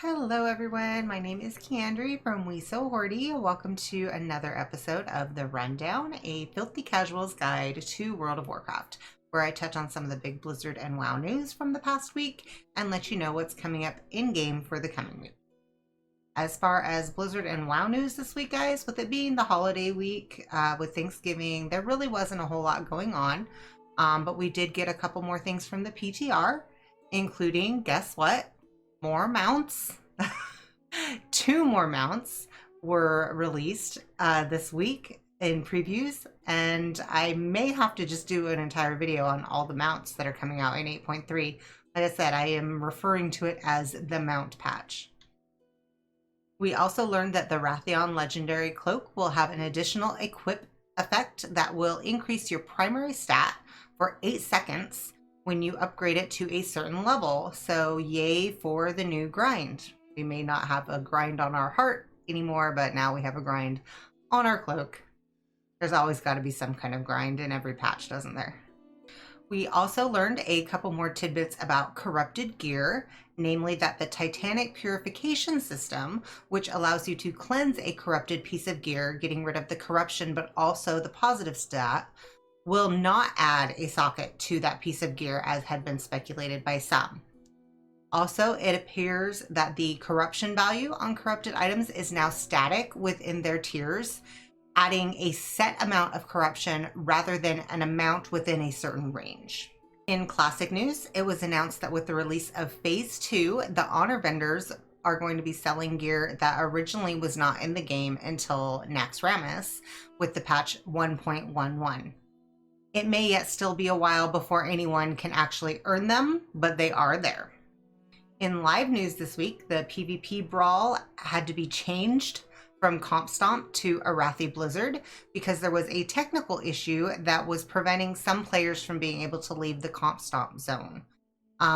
Hello everyone, my name is Kendry from So Hordie. Welcome to another episode of The Rundown, a filthy casuals guide to World of Warcraft, where I touch on some of the big Blizzard and WoW news from the past week and let you know what's coming up in-game for the coming week. As far as Blizzard and WoW news this week, guys, with it being the holiday week with Thanksgiving, there really wasn't a whole lot going on, but we did get a couple more things from the PTR, including, guess what? More mounts. Two more mounts were released this week in previews, and I may have to just do an entire video on all the mounts that are coming out in 8.3. Like I said, I am referring to it as the mount patch. We also learned that the Wrathion legendary cloak will have an additional equip effect that will increase your primary stat for 8 seconds when you upgrade it to a certain level. So yay for the new grind. We may not have a grind on our heart anymore, but now we have a grind on our cloak. There's always got to be some kind of grind in every patch, doesn't there? We also learned a couple more tidbits about corrupted gear, namely that the Titanic purification system, which allows you to cleanse a corrupted piece of gear, getting rid of the corruption but also the positive stat, will not add a socket to that piece of gear as had been speculated by some. Also, it appears that the corruption value on corrupted items is now static within their tiers, adding a set amount of corruption rather than an amount within a certain range. In classic news, it was announced that with the release of Phase 2, the honor vendors are going to be selling gear that originally was not in the game until Naxxramas with the patch 1.11. It may yet still be a while before anyone can actually earn them, but they are there. In live news this week, the PvP Brawl had to be changed from Comp Stomp to Arathi Blizzard because there was a technical issue that was preventing some players from being able to leave the Comp Stomp zone.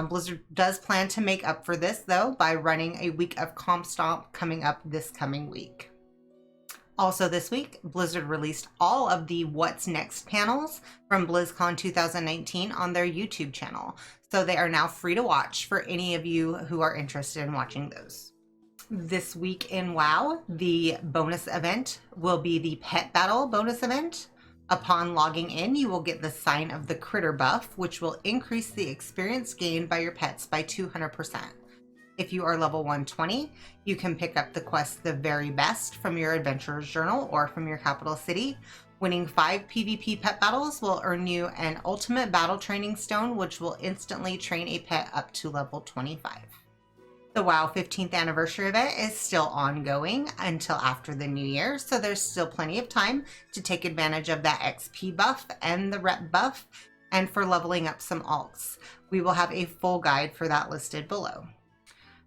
Blizzard does plan to make up for this, though, by running a week of Comp Stomp coming up this coming week. Also this week, Blizzard released all of the What's Next panels from BlizzCon 2019 on their YouTube channel, so they are now free to watch for any of you who are interested in watching those. This week in WoW, the bonus event will be the Pet Battle bonus event. Upon logging in, you will get the Sign of the Critter buff, which will increase the experience gained by your pets by 200%. If you are level 120, you can pick up the quest The Very Best from your Adventurer's Journal or from your capital city. Winning 5 PvP pet battles will earn you an Ultimate Battle Training Stone, which will instantly train a pet up to level 25. The WoW 15th anniversary event is still ongoing until after the new year, so there's still plenty of time to take advantage of that XP buff and the rep buff, and for leveling up some alts. We will have a full guide for that listed below.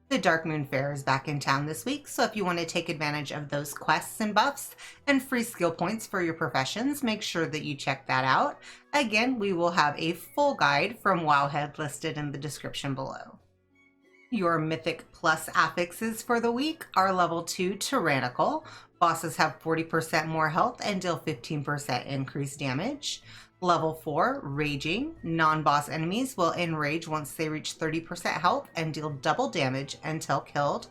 The Darkmoon Faire is back in town this week, so if you want to take advantage of those quests and buffs and free skill points for your professions, make sure that you check that out. Again, we will have a full guide from Wowhead listed in the description below. Your Mythic Plus affixes for the week are level 2 Tyrannical. Bosses have 40% more health and deal 15% increased damage. Level 4, Raging. Non-boss enemies will enrage once they reach 30% health and deal double damage until killed.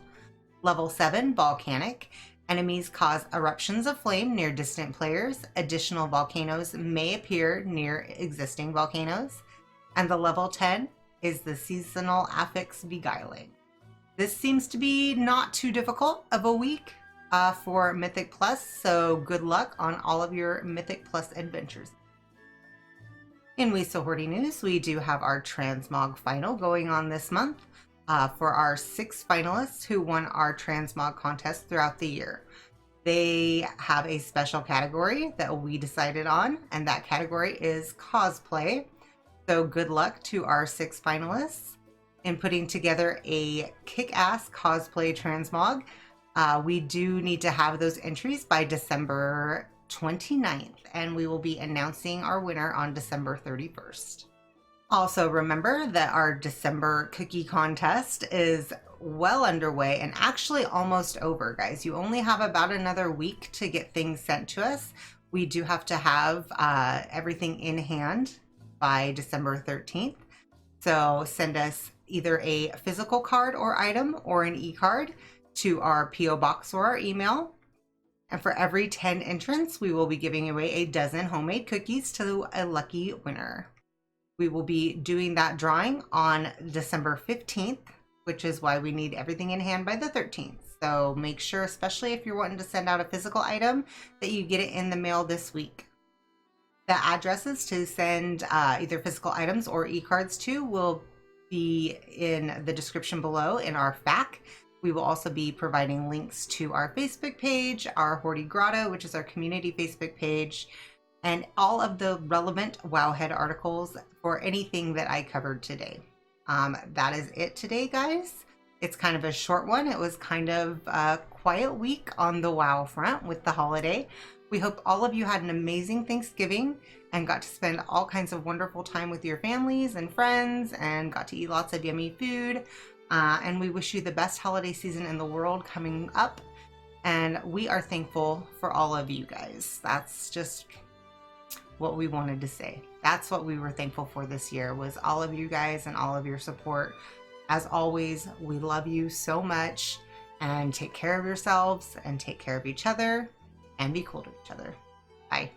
Level 7, Volcanic. Enemies cause eruptions of flame near distant players. Additional volcanoes may appear near existing volcanoes. And the level 10 is the Seasonal Affix Beguiling. This seems to be not too difficult of a week for Mythic Plus, so good luck on all of your Mythic Plus adventures. In So Hordie news, we do have our Transmog final going on this month for our 6 finalists who won our Transmog contest throughout the year. They have a special category that we decided on, and that category is cosplay. So good luck to our 6 finalists in putting together a kick-ass cosplay transmog. We do need to have those entries by December 29th, and we will be announcing our winner on December 31st. Also remember that our December cookie contest is well underway and actually almost over, guys. You only have about another week to get things sent to us. We do have to have everything in hand by December 13th. So send us either a physical card or item or an e-card to our P.O. box or our email. And for every 10 entrants, we will be giving away a dozen homemade cookies to a lucky winner. We will be doing that drawing on December 15th, which is why we need everything in hand by the 13th. So make sure, especially if you're wanting to send out a physical item, that you get it in the mail this week. The addresses to send either physical items or e-cards to will be in the description below in our FAQ. We will also be providing links to our Facebook page, our Hordie Grotto, which is our community Facebook page, and all of the relevant Wowhead articles for anything that I covered today. That is it today, guys. It's kind of a short one. It was kind of a quiet week on the WoW front with the holiday. We hope all of you had an amazing Thanksgiving and got to spend all kinds of wonderful time with your families and friends and got to eat lots of yummy food. And we wish you the best holiday season in the world coming up. And we are thankful for all of you guys. That's just what we wanted to say. That's what we were thankful for this year, was all of you guys and all of your support. As always, we love you so much, and take care of yourselves and take care of each other and be cool to each other. Bye.